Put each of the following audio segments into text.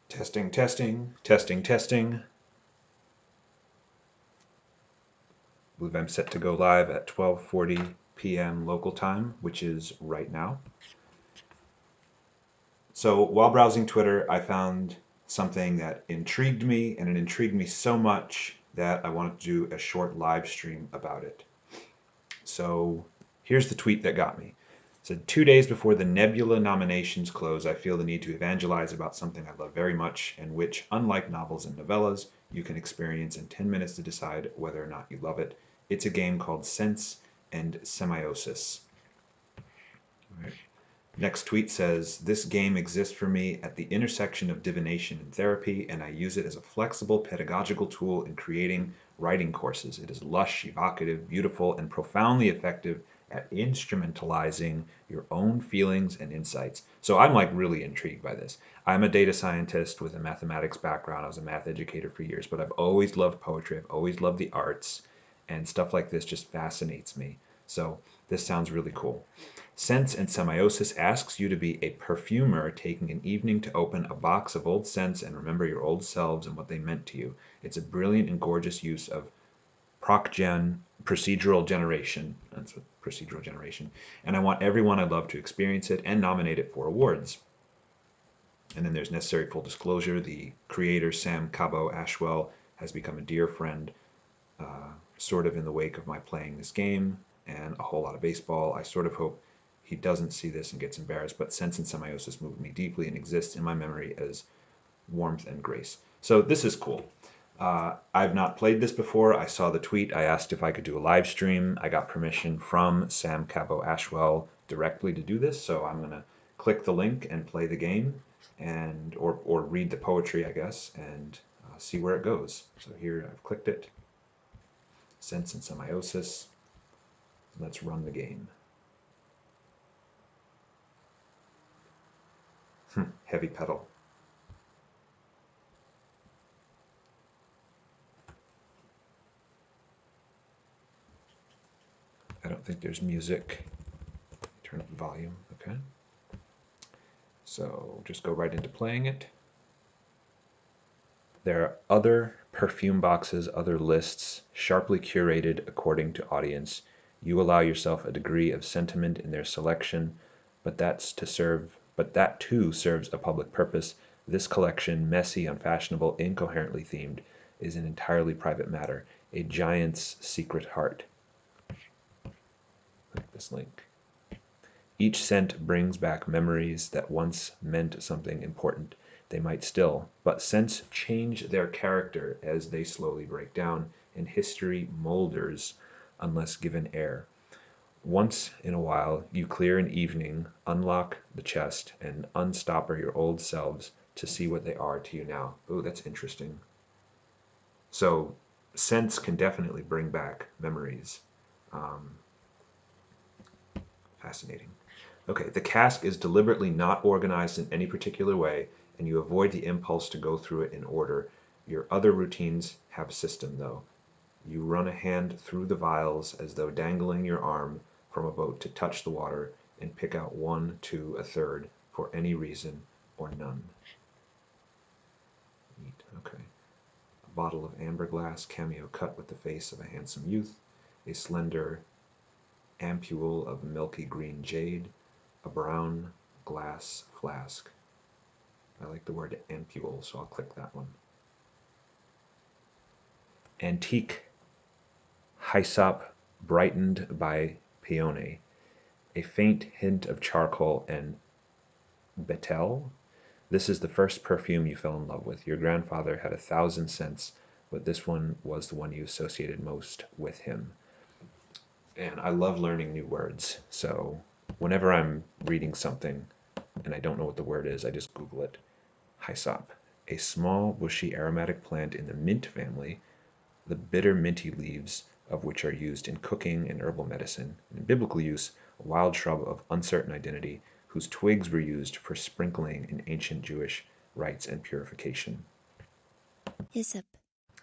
Testing, testing, testing, testing. I believe I'm set to go live at 12:40 p.m. local time, which is right now. So while browsing Twitter, I found something that intrigued me, and it intrigued me so much that I wanted to do a short live stream about it. So here's the tweet that got me. It said, 2 days before the Nebula nominations close, I feel the need to evangelize about something I love very much and which, unlike novels and novellas, you can experience in 10 minutes to decide whether or not you love it. It's a game called Sense and Semiosis. All right. Next tweet says, this game exists for me at the intersection of divination and therapy, and I use it as a flexible pedagogical tool in creating writing courses. It is lush, evocative, beautiful, and profoundly effective at instrumentalizing your own feelings and insights. So I'm like really intrigued by this. I'm a data scientist with a mathematics background. I was a math educator for years, but I've always loved poetry. I've always loved the arts, and stuff like this just fascinates me. So this sounds really cool. Sense and Semiosis asks you to be a perfumer taking an evening to open a box of old scents and remember your old selves and what they meant to you. It's a brilliant and gorgeous use of ProcGen procedural generation. That's what procedural generation. And I want everyone I love to experience it and nominate it for awards. And then there's necessary full disclosure. The creator, Sam Cabo Ashwell, has become a dear friend, sort of in the wake of my playing this game and a whole lot of baseball. I sort of hope he doesn't see this and gets embarrassed, but Sense and Semiosis moved me deeply and exists in my memory as warmth and grace. So this is cool. I've not played this before. I saw the tweet. I asked if I could do a live stream. I got permission from Sam Cabo Ashwell directly to do this, so I'm going to click the link and play the game, and or read the poetry, I guess, and see where it goes. So here I've clicked it. Sense and Semiosis. Let's run the game. Heavy pedal. I don't think there's music. Turn up the volume, okay. So just go right into playing it. There are other perfume boxes, other lists, sharply curated according to audience. You allow yourself a degree of sentiment in their selection, but that too serves a public purpose. This collection, messy, unfashionable, incoherently themed, is an entirely private matter, a giant's secret heart. Click this link. Each scent brings back memories that once meant something important. They might still, but scents change their character as they slowly break down, and history moulders unless given air. Once in a while, you clear an evening, unlock the chest, and unstopper your old selves to see what they are to you now. Oh, that's interesting. So, scents can definitely bring back memories. Um, Fascinating. Okay, the cask is deliberately not organized in any particular way, and you avoid the impulse to go through it in order. Your other routines have system, though. You run a hand through the vials as though dangling your arm from a boat to touch the water and pick out one, two, a third for any reason or none. Neat, okay. A bottle of amber glass cameo cut with the face of a handsome youth, a slender ampule of milky green jade, a brown glass flask. I like the word ampule, so I'll click that one. Antique hyssop brightened by peony, a faint hint of charcoal and betel. This is the first perfume you fell in love with. Your grandfather had 1,000 scents, but this one was the one you associated most with him. And I love learning new words, so whenever I'm reading something and I don't know what the word is, I just Google it. Hyssop, a small, bushy, aromatic plant in the mint family, the bitter minty leaves of which are used in cooking and herbal medicine. In biblical use, a wild shrub of uncertain identity, whose twigs were used for sprinkling in ancient Jewish rites and purification. Hyssop.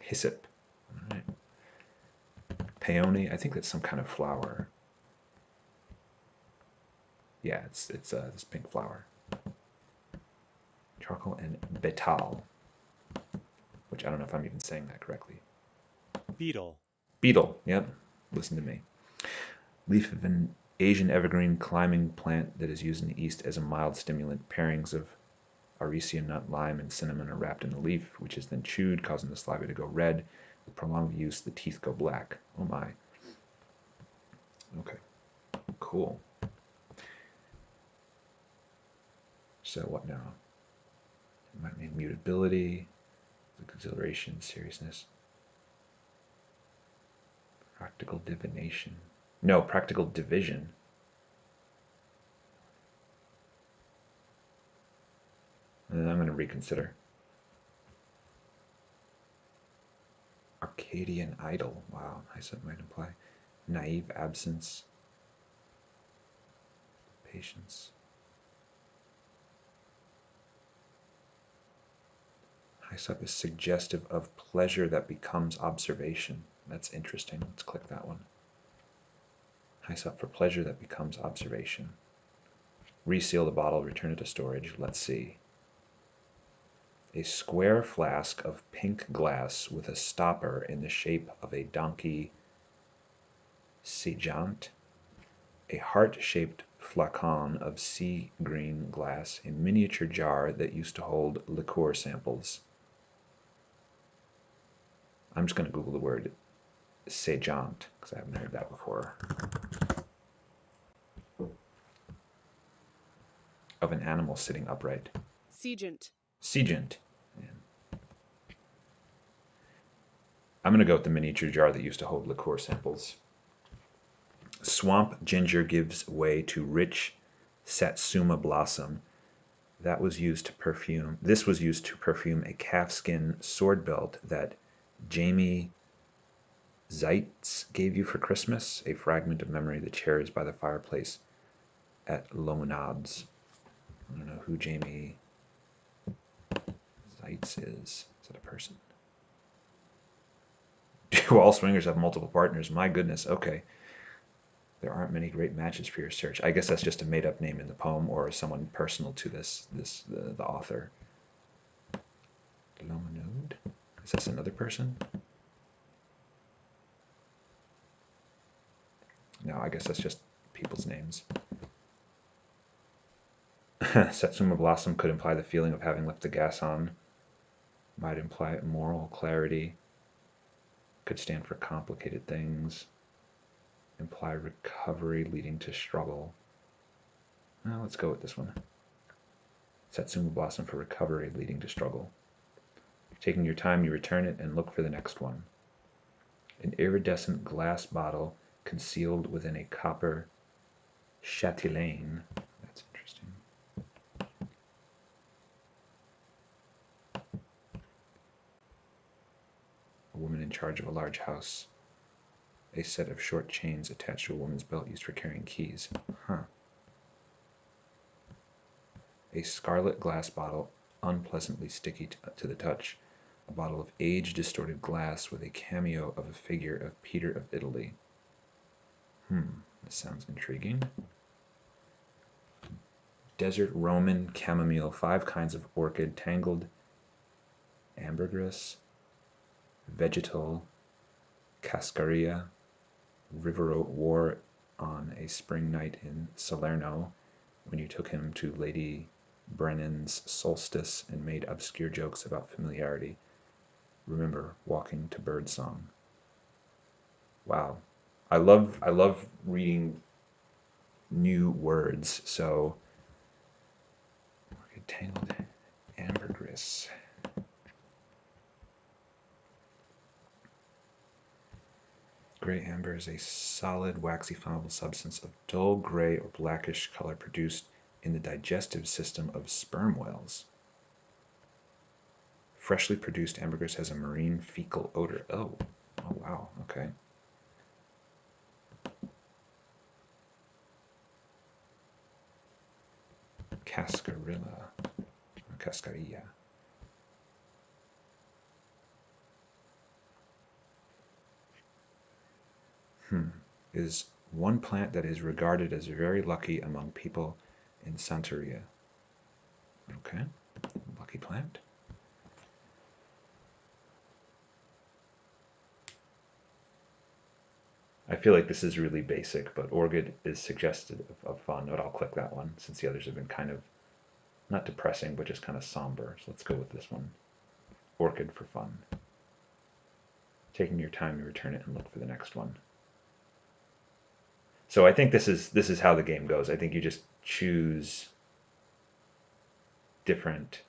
Hyssop. All right. Peony, I think that's some kind of flower. Yeah, it's this pink flower. Charcoal and betal, which I don't know if I'm even saying that correctly. Beetle. Beetle, yep. Listen to me. Leaf of an Asian evergreen climbing plant that is used in the East as a mild stimulant. Pairings of Arecia nut, lime, and cinnamon are wrapped in the leaf, which is then chewed, causing the saliva to go red. With prolonged use, the teeth go black. Oh my. Okay, cool. So what now? It might mean mutability, exhilaration, seriousness. Practical divination. No, practical division. And I'm going to reconsider. Arcadian idol. Wow, that might imply naive absence, patience. Hyssop is suggestive of pleasure that becomes observation. That's interesting. Let's click that one. Hyssop for pleasure that becomes observation. Reseal the bottle, return it to storage. Let's see. A square flask of pink glass with a stopper in the shape of a donkey Seijant. A heart-shaped flacon of sea green glass. A miniature jar that used to hold liqueur samples. I'm just going to Google the word Seijant because I haven't heard that before. Of an animal sitting upright. Seigent. Seigent. Yeah. I'm going to go with the miniature jar that used to hold liqueur samples. Swamp ginger gives way to rich satsuma blossom. This was used to perfume a calfskin sword belt that Jamie Zeitz gave you for Christmas, a fragment of memory that cherished by the fireplace at Lomonades. I don't know who Jamie Zeitz is. Is that a person? Do all swingers have multiple partners? My goodness, okay. There aren't many great matches for your search. I guess that's just a made-up name in the poem or someone personal to the author. Lomonode? Is this another person? No, I guess that's just people's names. Satsuma blossom could imply the feeling of having left the gas on. Might imply moral clarity. Could stand for complicated things. Imply recovery leading to struggle. Well, let's go with this one. Satsuma blossom for recovery leading to struggle. Taking your time, you return it and look for the next one. An iridescent glass bottle concealed within a copper chatelaine. That's interesting. A woman in charge of a large house. A set of short chains attached to a woman's belt used for carrying keys. Huh. A scarlet glass bottle, unpleasantly sticky to the touch. A bottle of age-distorted glass with a cameo of a figure of Peter of Italy. This sounds intriguing. Desert Roman chamomile, 5 kinds of orchid, tangled ambergris, vegetal, cascaria. Rivero wore on a spring night in Salerno when you took him to Lady Brennan's solstice and made obscure jokes about familiarity. Remember walking to birdsong. Wow. I love reading new words. So tangled ambergris. Gray amber is a solid, waxy, flammable substance of dull gray or blackish color produced in the digestive system of sperm whales. Freshly produced ambergris has a marine fecal odor. Oh wow, okay. Cascarilla, or cascarilla. Is one plant that is regarded as very lucky among people in Santeria. Okay, prickly plant. I feel like this is really basic, but orchid is suggestive of fun, but I'll click that one since the others have been kind of, not depressing, but just kind of somber. So let's go with this one. Orchid for fun. Taking your time, you return it and look for the next one. So I think this is how the game goes. I think you just choose different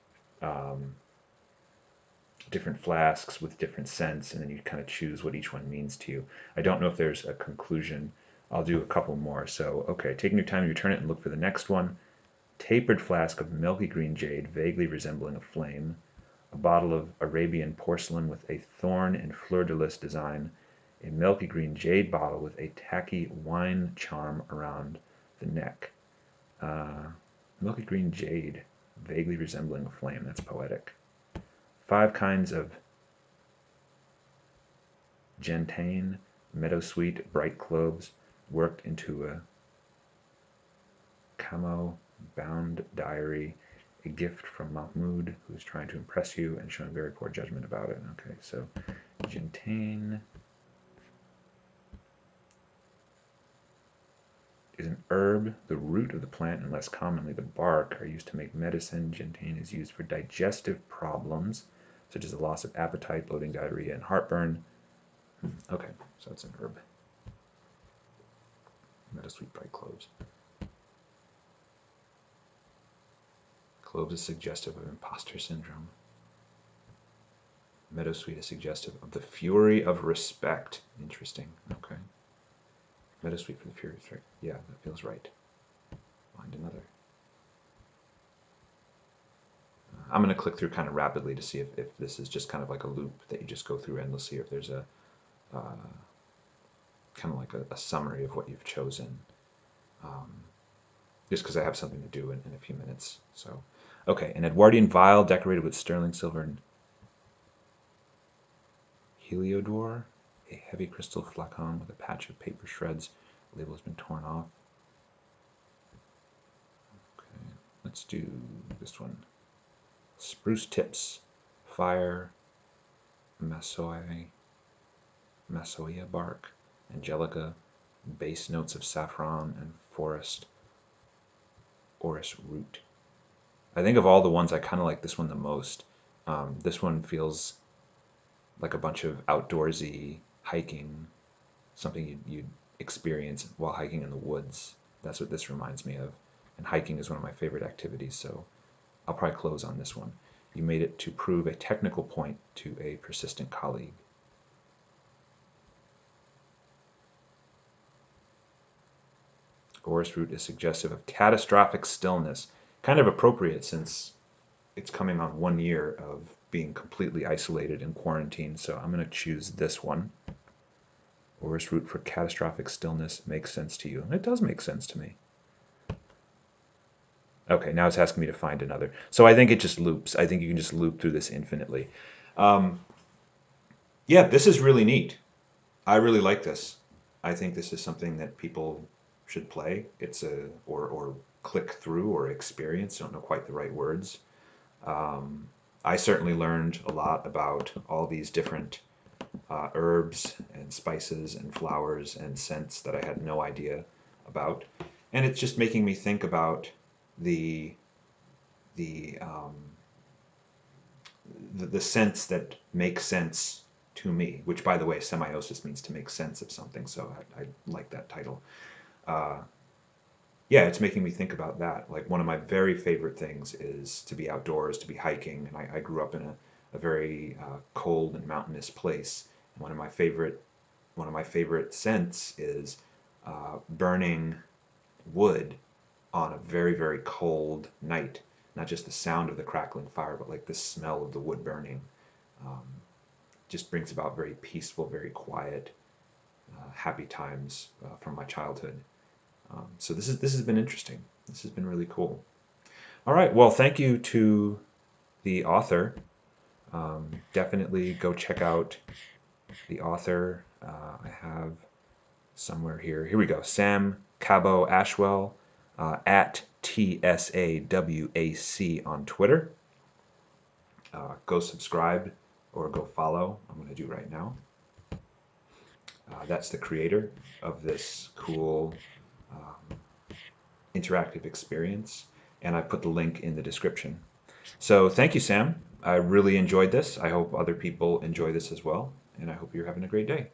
different flasks with different scents, and then you kind of choose what each one means to you. I don't know if there's a conclusion. I'll do a couple more. So, okay, taking your time, you return it and look for the next one. Tapered flask of milky green jade, vaguely resembling a flame. A bottle of Arabian porcelain with a thorn and fleur-de-lis design. A milky green jade bottle with a tacky wine charm around the neck. Milky green jade, vaguely resembling a flame. That's poetic. 5 kinds of gentian, meadowsweet, bright cloves, worked into a camo-bound diary, a gift from Mahmoud, who is trying to impress you and showing very poor judgment about it. Okay, so gentian is an herb. The root of the plant, and less commonly the bark, are used to make medicine. Gentian is used for digestive problems, such as the loss of appetite, bloating, diarrhea, and heartburn. Okay, so it's an herb. Meadowsweet, bright cloves. Cloves is suggestive of imposter syndrome. Meadowsweet is suggestive of the fury of respect. Interesting. Okay. Meadowsweet for the fury of respect. Yeah, that feels right. Find another. I'm going to click through kind of rapidly to see if this is just kind of like a loop that you just go through endlessly, or if there's a kind of like a summary of what you've chosen. Just because I have something to do in a few minutes. So, okay, an Edwardian vial decorated with sterling silver and heliodor, a heavy crystal flacon with a patch of paper shreds. The label has been torn off. Okay, let's do this one. Spruce tips, fire, massoia bark, angelica, base notes of saffron, and forest orris root. I think of all the ones, I kind of like this one the most. This one feels like a bunch of outdoorsy hiking, something you'd experience while hiking in the woods. That's what this reminds me of. And hiking is one of my favorite activities, so I'll probably close on this one. You made it to prove a technical point to a persistent colleague. Orris root is suggestive of catastrophic stillness. Kind of appropriate since it's coming on 1 year of being completely isolated in quarantine, so I'm going to choose this one. Orris root for catastrophic stillness makes sense to you. And it does make sense to me. Okay, now it's asking me to find another. So I think it just loops. I think you can just loop through this infinitely. Yeah, this is really neat. I really like this. I think this is something that people should play. It's or click through or experience. I don't know quite the right words. I certainly learned a lot about all these different herbs and spices and flowers and scents that I had no idea about. And it's just making me think about the sense that makes sense to me, which, by the way, semiosis means to make sense of something, so I like that title. Yeah, it's making me think about that. Like, one of my very favorite things is to be outdoors, to be hiking, and I grew up in a very cold and mountainous place. One of my favorite scents is burning wood on a very, very cold night. Not just the sound of the crackling fire, but like the smell of the wood burning. Just brings about very peaceful, very quiet, happy times from my childhood. So this has been interesting. This has been really cool. All right, well, thank you to the author. Definitely go check out the author. I have somewhere here. Here we go. Sam Cabo Ashwell at TSAWAC on Twitter. go subscribe or go follow. I'm going to do right now. That's the creator of this cool interactive experience, and I put the link in the description. So thank you, Sam. I really enjoyed this. I hope other people enjoy this as well, and I hope you're having a great day.